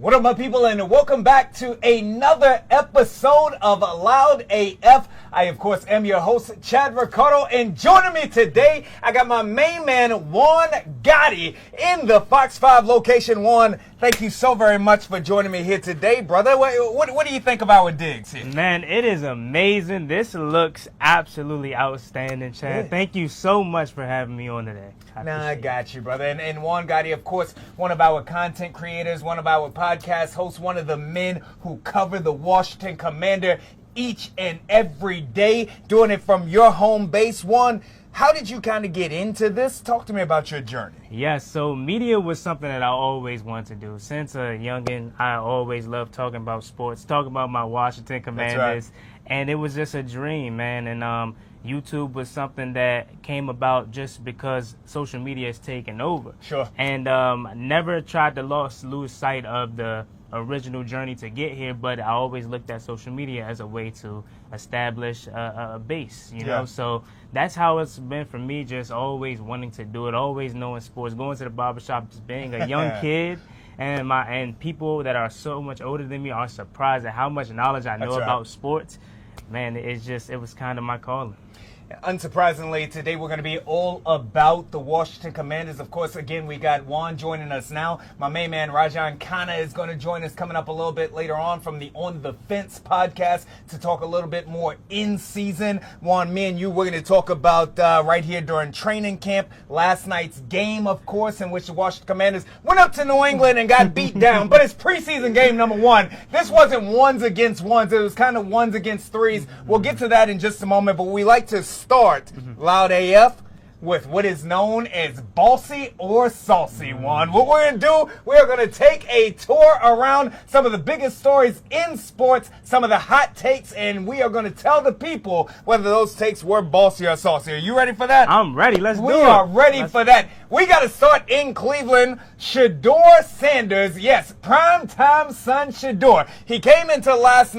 What up, my people, and welcome back to another episode of Loud AF. I, of course, am your host, Chad Ricardo, and joining me today, I got my main man, Juan Gotti, in the Fox 5 location. Juan, thank you so very much for joining me here today, brother. What do you think of our digs here? Man, it is amazing. This looks absolutely outstanding, Chad. Yeah. Thank you so much for having me on today. I got you, brother. And Juan Gotti, of course, one of our content creators, one of our podcast hosts, one of the men who cover the Washington Commander each and every day, doing it from your home base. Juan, how did you kind of get into this? Talk to me about your journey. Yes, so media was something that I always wanted to do. Since a youngin', I always loved talking about sports, talking about my Washington Commanders. That's right. And it was just a dream, man. And YouTube was something that came about just because social media has taken over. Sure. And never tried to lose sight of the original journey to get here, but I always looked at social media as a way to establish a base, you know? So that's how it's been for me, just always wanting to do it, always knowing sports, going to the barbershop, just being a young kid. And people that are so much older than me are surprised at how much knowledge I know about sports. Man, it was kind of my calling. Unsurprisingly, today we're going to be all about the Washington Commanders. Of course, again, we got Juan joining us now. My main man, Rajan Khanna, is going to join us coming up a little bit later on from the On the Fence podcast to talk a little bit more in season. Juan, me and you, we're going to talk about right here during training camp, last night's game, of course, in which the Washington Commanders went up to New England and got beat down. But it's preseason game number one. This wasn't ones against ones. It was kind of ones against threes. We'll get to that in just a moment, but we like to start Loud AF with what is known as Bossy or Saucy, Juan. What we're going to do, we're going to take a tour around some of the biggest stories in sports, some of the hot takes, and we are going to tell the people whether those takes were bossy or saucy. Are you ready for that? I'm ready. Let's do it. We are ready for that. We got to start in Cleveland. Shador Sanders, yes, primetime son Shador. He came into last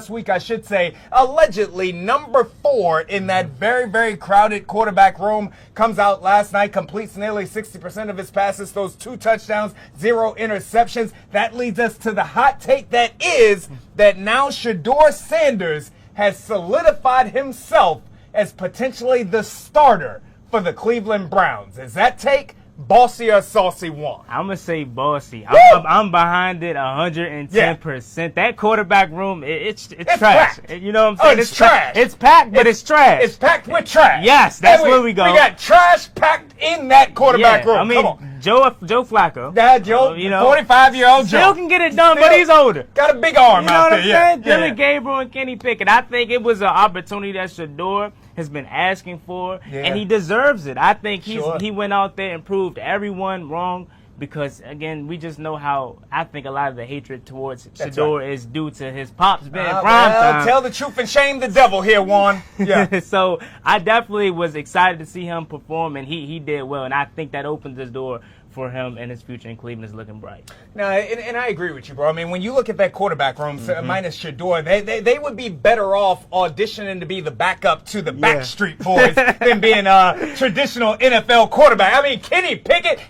week, I should say, allegedly number 4 in that very, very crowded quarterback room. Comes out last night, completes nearly 60% of his passes, throws 2 touchdowns, 0 interceptions. That leads us to the hot take that is that now Shador Sanders has solidified himself as potentially the starter for the Cleveland Browns. Is that take bossy or saucy, Juan? I'm going to say bossy. I'm behind it 110%. Yeah. That quarterback room, it's trash. Packed. You know what I'm saying? It's trash. It's packed, but it's trash. It's packed with trash. Yes, that's where we go. We got trash packed in that quarterback room. I mean, come on. Joe Flacco. Yeah, Joe, 45-year-old Joe. Still can get it done, but he's older. Got a big arm out there. You know what I'm saying? Dylan Gabriel and Kenny Pickett. I think it was an opportunity that Shador has been asking for, and he deserves it. I think he went out there and proved everyone wrong because, again, we just know how I think a lot of the hatred towards Shador is due to his pops being prime time. Tell the truth and shame the devil here, Juan. Yeah. So I definitely was excited to see him perform, and he did well, and I think that opens the door for him, and his future in Cleveland is looking bright. No, and I agree with you, bro. I mean, when you look at that quarterback room, minus Shador, they would be better off auditioning to be the backup to the Backstreet Boys than being a traditional NFL quarterback. I mean, Kenny Pickett,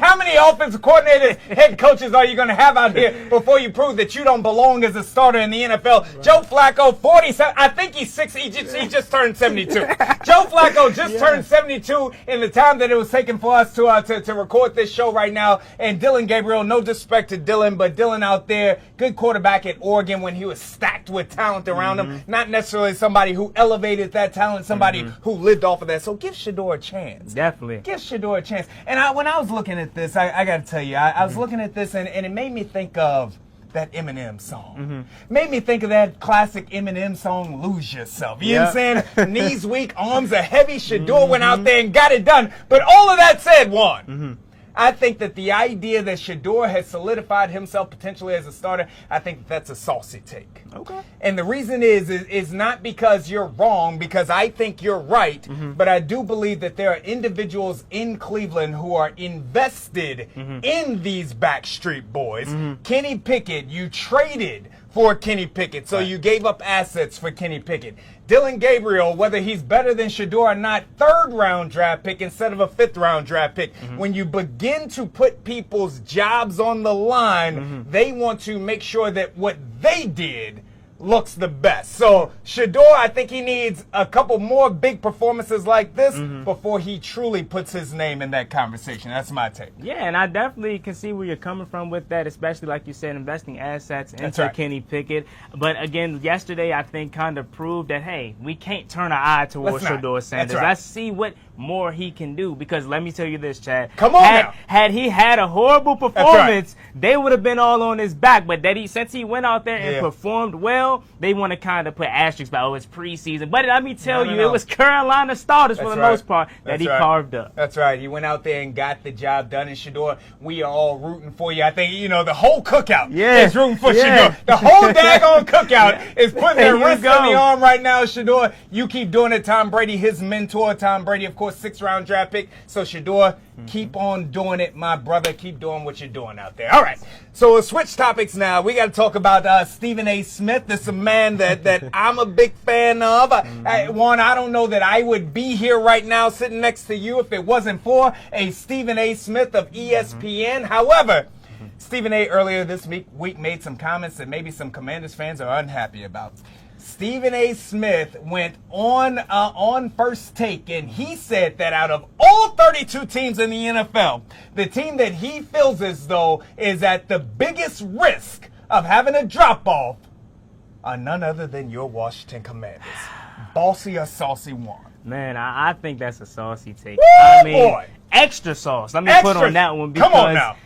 how many offensive coordinators, head coaches are you going to have out here before you prove that you don't belong as a starter in the NFL? Right. Joe Flacco, 47. I think he's 60. He just turned 72. Joe Flacco just turned 72 in the time that it was taking for us to record this show right now. And Dylan Gabriel, no disrespect to Dylan, but Dylan out there, good quarterback at Oregon when he was stacked with talent around him. Not necessarily somebody who elevated that talent, somebody who lived off of that. So give Shador a chance. Definitely. Give Shador a chance. And when I was looking at this, I got to tell you, I was looking at this and it made me think of that Eminem song. Made me think of that classic Eminem song, Lose Yourself. You know what I'm saying? Knees weak, arms are heavy. Shador went out there and got it done. But all of that said, Juan, I think that the idea that Shador has solidified himself potentially as a starter, I think that's a saucy take. Okay. And the reason is not because you're wrong, because I think you're right, but I do believe that there are individuals in Cleveland who are invested in these Backstreet Boys. Kenny Pickett, you traded for Kenny Pickett. So you gave up assets for Kenny Pickett. Dylan Gabriel, whether he's better than Shador or not, 3rd-round draft pick instead of a 5th-round draft pick. When you begin to put people's jobs on the line, they want to make sure that what they did looks the best. So Shador, I think he needs a couple more big performances like this before he truly puts his name in that conversation. That's my take. Yeah, and I definitely can see where you're coming from with that, especially like you said, investing assets into Kenny Pickett. But again, yesterday I think kind of proved that, hey, we can't turn our eye towards Shador Sanders. Let's see what more he can do, because let me tell you this, Chad. Come on now. Had he had a horrible performance, they would have been all on his back. But since he went out there and performed well, they want to kind of put asterisks by, it's preseason. But let me tell you, it was Carolina starters for the most part that he carved up. That's right. He went out there and got the job done. And Shador, we are all rooting for you. I think, the whole cookout is rooting for Shador. The whole daggone cookout is putting their wrist on the arm right now. Shador, you keep doing it. Tom Brady, his mentor, Tom Brady, of course, 6th-round draft pick. So Shador, keep on doing it, my brother. Keep doing what you're doing out there. All right. So we'll switch topics now. We got to talk about Stephen A. Smith. This is a man that I'm a big fan of. Juan, I don't know that I would be here right now sitting next to you if it wasn't for a Stephen A. Smith of ESPN. However, Stephen A. earlier this week made some comments that maybe some Commanders fans are unhappy about. Stephen A. Smith went on First Take, and he said that out of all 32 teams in the NFL, the team that he feels as though is at the biggest risk of having a drop-off are none other than your Washington Commanders. Bossy or saucy Juan? Man, I think that's a saucy take. Woo, boy. Extra sauce. Let me put on that one, because come on now.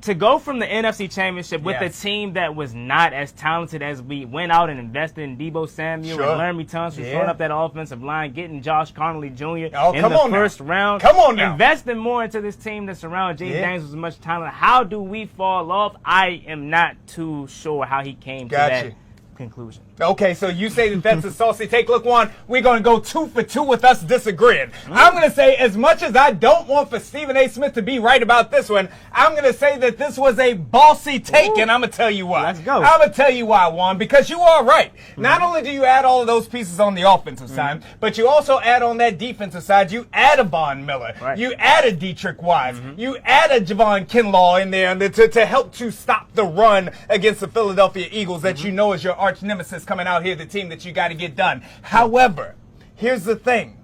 To go from the NFC Championship with a team that was not as talented as we went out and invested in Deebo Samuel and Laramie Tunsil, throwing up that offensive line, getting Josh Connolly Jr. in the first round. Come on now. Investing more into this team that's around Jaden Daniels with much talent. How do we fall off? I am not too sure how he came to that conclusion. Okay, so you say that's a saucy take. Look, Juan, we're going to go 2 for 2 with us disagreeing. I'm going to say, as much as I don't want for Stephen A. Smith to be right about this one, I'm going to say that this was a bossy take, and I'm going to tell you why. Let's go. I'm going to tell you why, Juan, because you are right. Not only do you add all of those pieces on the offensive side, but you also add on that defensive side. You add a Von Miller. You add a Dietrich Wise. You add a Javon Kinlaw in there to help to stop the run against the Philadelphia Eagles that you know is your arch nemesis coming out here, the team that you got to get done. However, here's the thing.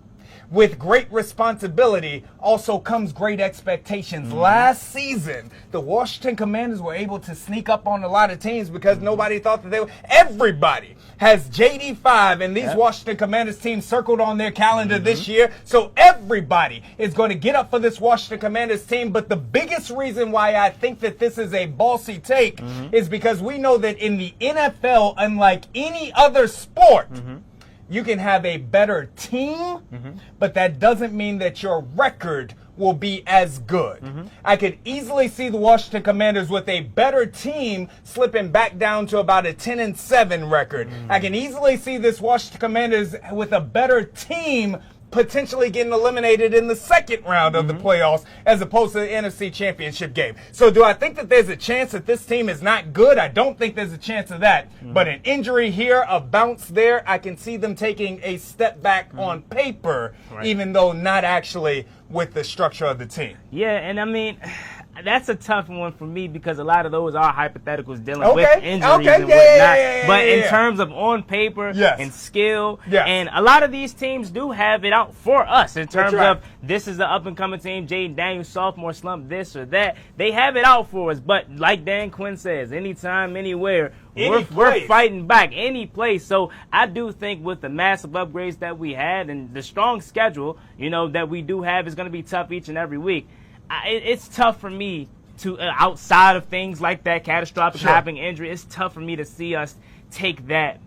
With great responsibility also comes great expectations. Last season, the Washington Commanders were able to sneak up on a lot of teams because nobody thought that they were. Everybody has JD5 and these Washington Commanders teams circled on their calendar this year. So everybody is going to get up for this Washington Commanders team. But the biggest reason why I think that this is a bossy take is because we know that in the NFL, unlike any other sport, you can have a better team, but that doesn't mean that your record will be as good. I could easily see the Washington Commanders with a better team slipping back down to about a 10-7 record. I can easily see this Washington Commanders with a better team potentially getting eliminated in the second round of the playoffs as opposed to the NFC Championship game. So do I think that there's a chance that this team is not good? I don't think there's a chance of that. But an injury here, a bounce there, I can see them taking a step back on paper, even though not actually with the structure of the team. Yeah, and I mean, that's a tough one for me because a lot of those are hypotheticals dealing with injuries and whatnot. But in terms of on paper and skill, and a lot of these teams do have it out for us in terms of this is the up-and-coming team, Jaden Daniels, sophomore slump, this or that. They have it out for us. But like Dan Quinn says, anytime, anywhere, we're fighting back any place. So I do think with the massive upgrades that we had and the strong schedule, that we do have is going to be tough each and every week. It's tough for me to, outside of things like that catastrophic happening injury, it's tough for me to see us take that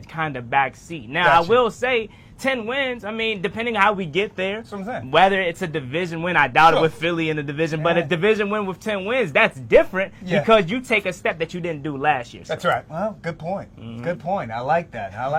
kind of back seat. Now, I will say, 10 wins, I mean, depending on how we get there, That's what I'm saying. whether it's a division win, I doubt it Sure. with Philly in the division, but Yeah. a division win with 10 wins, that's different Yeah. because you take a step that you didn't do last year. So. That's right. Well, good point. Good point. I like that. All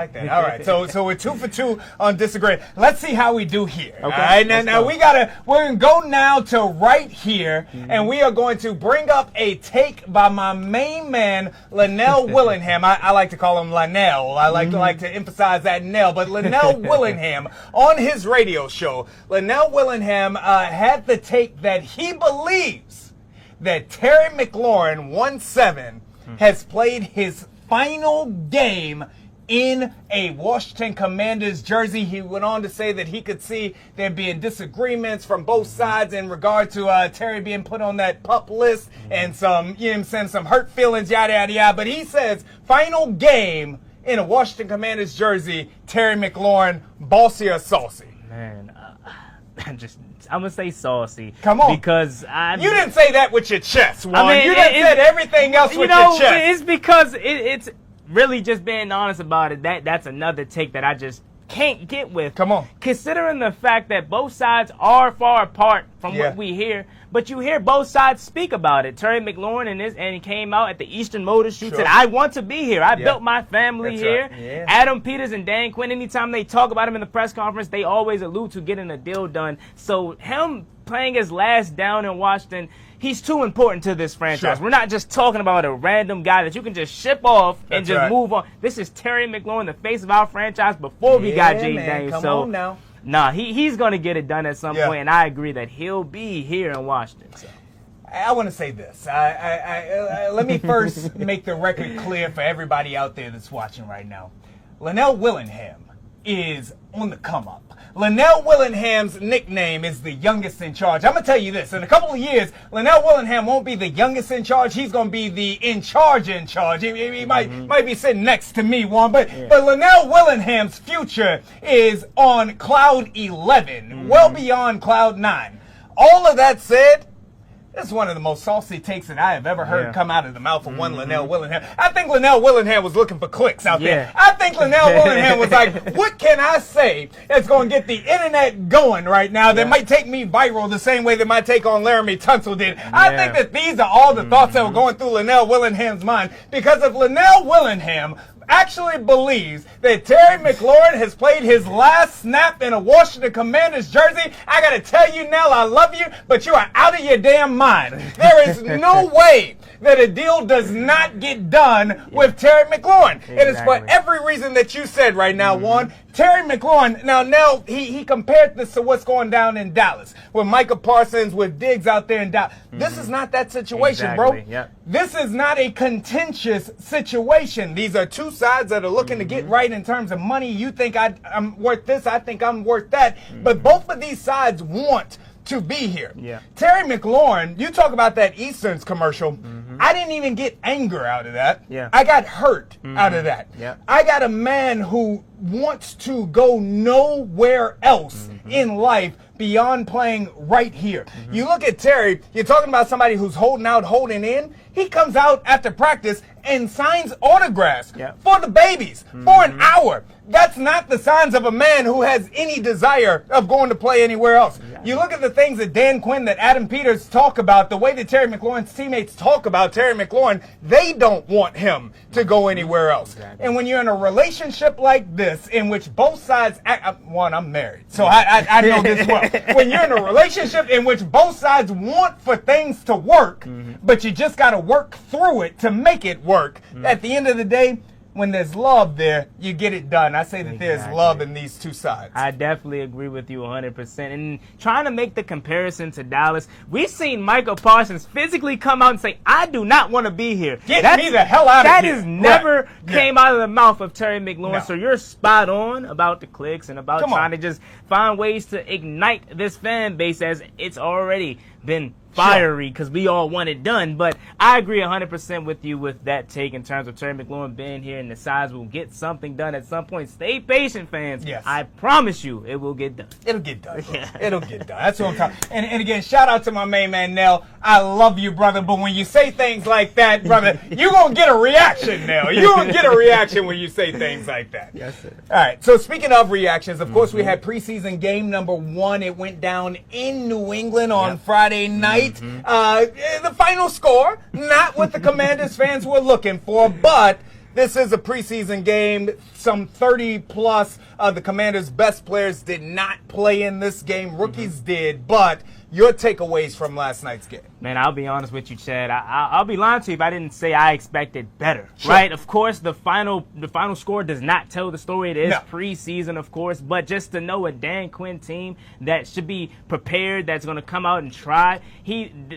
right. So we're 2 for 2 on disagree. Let's see how we do here. Okay. All right. Let's Now go. we're gonna go now to right here, and we are going to bring up a take by my main man, Linnell Willingham. I like to call him Linnell. I like to emphasize that Nell, but Linnell Willingham on his radio show. Linnell Willingham had the take that he believes that Terry McLaurin 1-7 has played his final game in a Washington Commanders jersey. He went on to say that he could see there being disagreements from both sides in regard to Terry being put on that PUP list and some, you know what I'm saying, some hurt feelings, yada, yada, yada. But he says, final game in a Washington Commanders jersey, Terry McLaurin, bossy or saucy? Man, I'm going to say saucy. Come on. Because You didn't say that with your chest, Juan. I mean, You done said everything else with your chest. It's because it's really just being honest about it. That's another take that I just can't get with. Come on. Considering the fact that both sides are far apart from what we hear, but you hear both sides speak about it. Terry McLaurin and he came out at the Eastern Motor Shoot, said, I want to be here. I built my family That's here. right. Yeah. Adam Peters and Dan Quinn, anytime they talk about him in the press conference, they always allude to getting a deal done. So him playing his last down in Washington, he's too important to this franchise. Sure. We're not just talking about a random guy that you can just ship off and That's just right. move on. This is Terry McLaurin, the face of our franchise before we got Jaden Daniels. Come So on now. nah, he's going to get it done at some point, and I agree that he'll be here in Washington. So. I want to say this. Let me first make the record clear for everybody out there that's watching right now. Linnell Willingham is on the come up. Linnell Willingham's nickname is the youngest in charge. I'm going to tell you this. In a couple of years, Linnell Willingham won't be the youngest in charge. He's going to be the in charge. He might be sitting next to me, Juan. But Linnell Willingham's future is on cloud 11, well beyond cloud 9. All of that said, this is one of the most saucy takes that I have ever heard come out of the mouth of one Linnell Willingham. I think Linnell Willingham was looking for clicks out there. I think Linnell Willingham was like, what can I say that's going to get the internet going right now that might take me viral the same way that my take on Laramie Tunsil did? I think that these are all the thoughts that were going through Linnell Willingham's mind, because if Linnell Willingham actually believes that Terry McLaurin has played his last snap in a Washington Commanders jersey, I gotta tell you, Nell, I love you, but you are out of your damn mind. There is no way that a deal does not get done with Terry McLaurin. Exactly. It is for every reason that you said right now, Juan. Terry McLaurin, now Nell, he compared this to what's going down in Dallas with Micah Parsons, with Diggs out there in Dallas. This is not that situation, bro. Yep. This is not a contentious situation. These are two sides that are looking to get right in terms of money. You think I'm worth this, I think I'm worth that. But both of these sides want to be here. Yeah. Terry McLaurin, you talk about that Easterns commercial. I didn't even get anger out of that. Yeah. I got hurt out of that. Yeah. I got a man who wants to go nowhere else in life beyond playing right here. You look at Terry, you're talking about somebody who's holding out, holding in. He comes out after practice and signs autographs for the babies for an hour. That's not the signs of a man who has any desire of going to play anywhere else. You look at the things that Dan Quinn, that Adam Peters talk about, the way that Terry McLaurin's teammates talk about Terry McLaurin, they don't want him to go anywhere else. And when you're in a relationship like this, in which both sides I'm married, so I know this well. When you're in a relationship in which both sides want for things to work, but you just got to work through it to make it work, at the end of the day, when there's love there, you get it done. I say that there's love in these two sides. I definitely agree with you 100%. And trying to make the comparison to Dallas, we've seen Michael Parsons physically come out and say, I do not want to be here. Get me the hell out of here. That has never came out of the mouth of Terry McLaurin. No. So you're spot on about the clicks and about trying to just find ways to ignite this fan base, as it's already been fiery because we all want it done. But I agree 100% with you with that take in terms of Terry McLaurin being here and the size will get something done at some point. Stay patient, fans. Yes. I promise you it will get done. It'll get done. It'll get done. That's what I'm talking. And again, shout out to my main man, Nell. I love you, brother. But when you say things like that, brother, you're going to get a reaction, Nell. You're going to get a reaction when you say things like that. Yes, sir. All right. So speaking of reactions, of course, we had preseason game number 1. It went down in New England on Friday night. The final score, not what the Commanders fans were looking for, but this is a preseason game. Some 30-plus of the Commanders' best players did not play in this game. Rookies did, but your takeaways from last night's game. Man, I'll be honest with you, Chad. I'll be lying to you if I didn't say I expected better, right? Of course, the final score does not tell the story. It is preseason, of course, but just to know a Dan Quinn team that should be prepared, that's going to come out and try,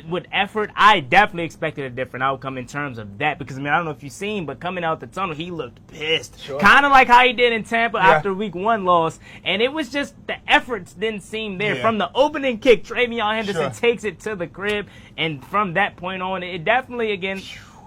with effort, I definitely expected a different outcome in terms of that because, I mean, I don't know if you've seen, but coming out the tunnel, he looked pissed. Kind of like how he did in Tampa after week 1 loss, and it was just the efforts didn't seem there. From the opening kick, Travion Henderson takes it to the crib, and from that point on, it definitely, again,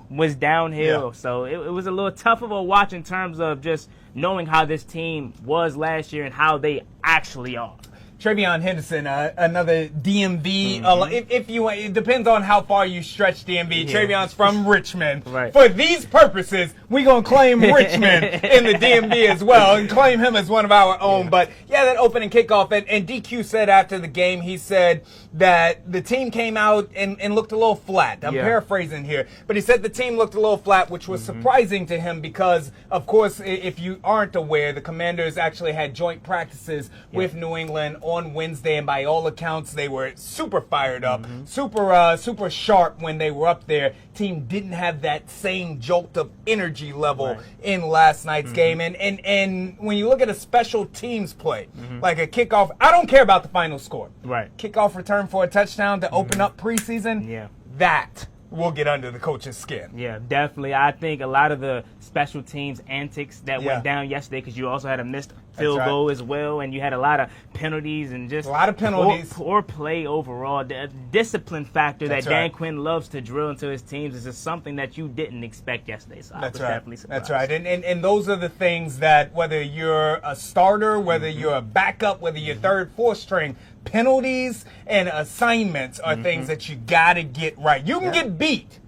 was downhill. So it was a little tough of a watch in terms of just knowing how this team was last year and how they actually are. Travion Henderson, another DMV. If you want, it depends on how far you stretch DMV. Travion's from Richmond. For these purposes, we're going to claim Richmond in the DMV as well and claim him as one of our own. But, that opening kickoff. And DQ said after the game, he said that the team came out and looked a little flat. I'm paraphrasing here. But he said the team looked a little flat, which was surprising to him because, of course, if you aren't aware, the Commanders actually had joint practices with New England on Wednesday, and by all accounts, they were super fired up, super sharp when they were up there. Team didn't have that same jolt of energy level in last night's game. And when you look at a special teams play, like a kickoff, I don't care about the final score. Kickoff return for a touchdown to open up preseason, that will get under the coach's skin. Yeah, definitely. I think a lot of the special teams antics that went down yesterday, because you also had a missed field goal as well, and you had a lot of penalties and just a lot of penalties. Poor play overall. The discipline factor that Dan Quinn loves to drill into his teams is just something that you didn't expect yesterday. So I was definitely surprised. That's right. And those are the things that whether you're a starter, whether you're a backup, whether you're third, fourth string, penalties and assignments are things that you got to get right. You can get beat.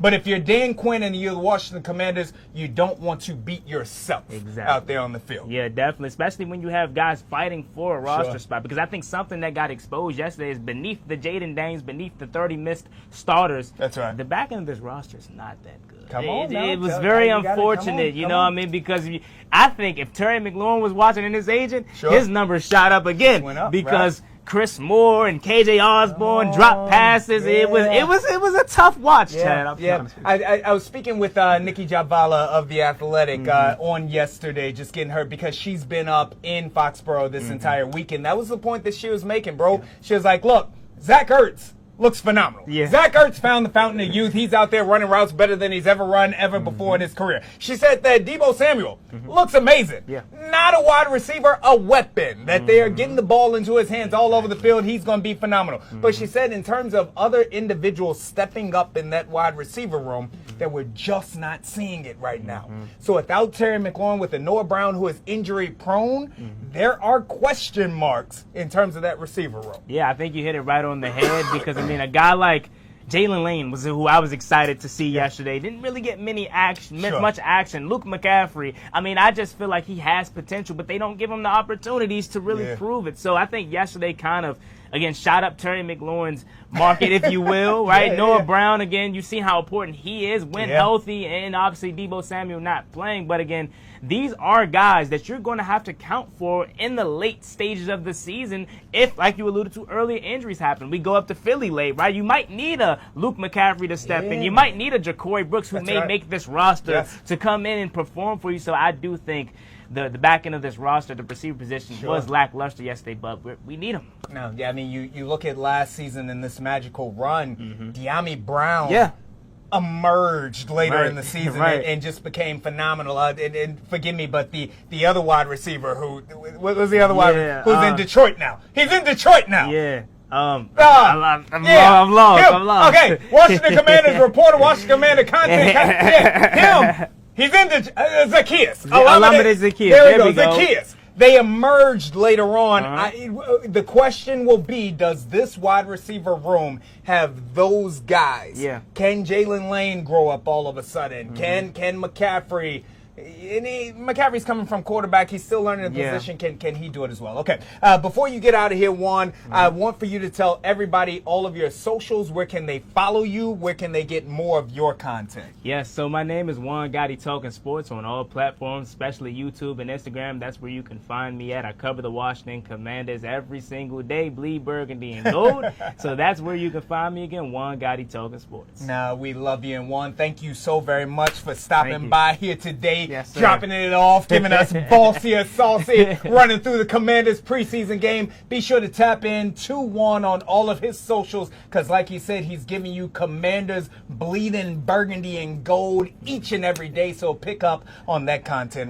But if you're Dan Quinn and you're the Washington Commanders, you don't want to beat yourself out there on the field. Yeah, definitely, especially when you have guys fighting for a roster spot. Because I think something that got exposed yesterday is beneath the Jaden Danes, beneath the 30 missed starters. That's right. The back end of this roster is not that good. Come on now. It was very unfortunate, you know what I mean? Because I think if Terry McLaurin was watching and his agent, his numbers shot up again. Went up, because Chris Moore and KJ Osborne dropped passes. It was a tough watch, Chad. I was speaking with Nikki Javala of The Athletic on yesterday, just getting her because she's been up in Foxborough this entire weekend. That was the point that she was making, bro. She was like, look, Zach Ertz looks phenomenal. Zach Ertz found the fountain of youth. He's out there running routes better than he's ever run before in his career. She said that Deebo Samuel looks amazing. Not a wide receiver, a weapon. That they are getting the ball into his hands all over the field. He's going to be phenomenal. But she said in terms of other individuals stepping up in that wide receiver room, that we're just not seeing it right now. So without Terry McLaurin, with a Noah Brown who is injury prone, there are question marks in terms of that receiver room. Yeah, I think you hit it right on the head because, I mean, a guy like Jalen Lane was who I was excited to see yesterday. Didn't really get much action. Luke McCaffrey, I mean, I just feel like he has potential, but they don't give him the opportunities to really prove it. So I think yesterday kind of, again, shot up Terry McLaurin's market, if you will, right? Noah Brown, again, you see how important he is when healthy, and obviously Deebo Samuel not playing. But again, these are guys that you're going to have to count for in the late stages of the season if, like you alluded to earlier, injuries happen. We go up to Philly late, right? You might need a Luke McCaffrey to step in. You might need a Ja'Cory Brooks who may make this roster to come in and perform for you. So I do think the back end of this roster, the receiver position, was lackluster yesterday, but we need them. No, I mean, you look at last season in this magical run, De'Ami Brown emerged later in the season and just became phenomenal. And forgive me, but the other wide receiver what was the other wide receiver? Who's in Detroit now? He's in Detroit now. I'm lost. I'm lost. Okay, Washington Commanders reporter, Washington Commander content. Him. He's in the Zacchaeus. Unlimited Zacchaeus. There we go. Zacchaeus. They emerged later on. The question will be, does this wide receiver room have those guys? Yeah. Can Jalen Lane grow up all of a sudden? Can McCaffrey? McCaffrey's coming from quarterback. He's still learning the position. Can he do it as well? Okay. Before you get out of here, Juan, I want for you to tell everybody all of your socials. Where can they follow you? Where can they get more of your content? Yes. So my name is Juan Gotti Talking Sports on all platforms, especially YouTube and Instagram. That's where you can find me at. I cover the Washington Commanders every single day, bleed burgundy and gold. So that's where you can find me again, Juan Gotti Talking Sports. Now, we love you, and Juan, thank you so very much for stopping by here today. Yes, dropping it off, giving us bossy, saucy, running through the Commanders preseason game. Be sure to tap in to Juan on all of his socials, because like he said, he's giving you Commanders bleeding burgundy and gold each and every day. So pick up on that content right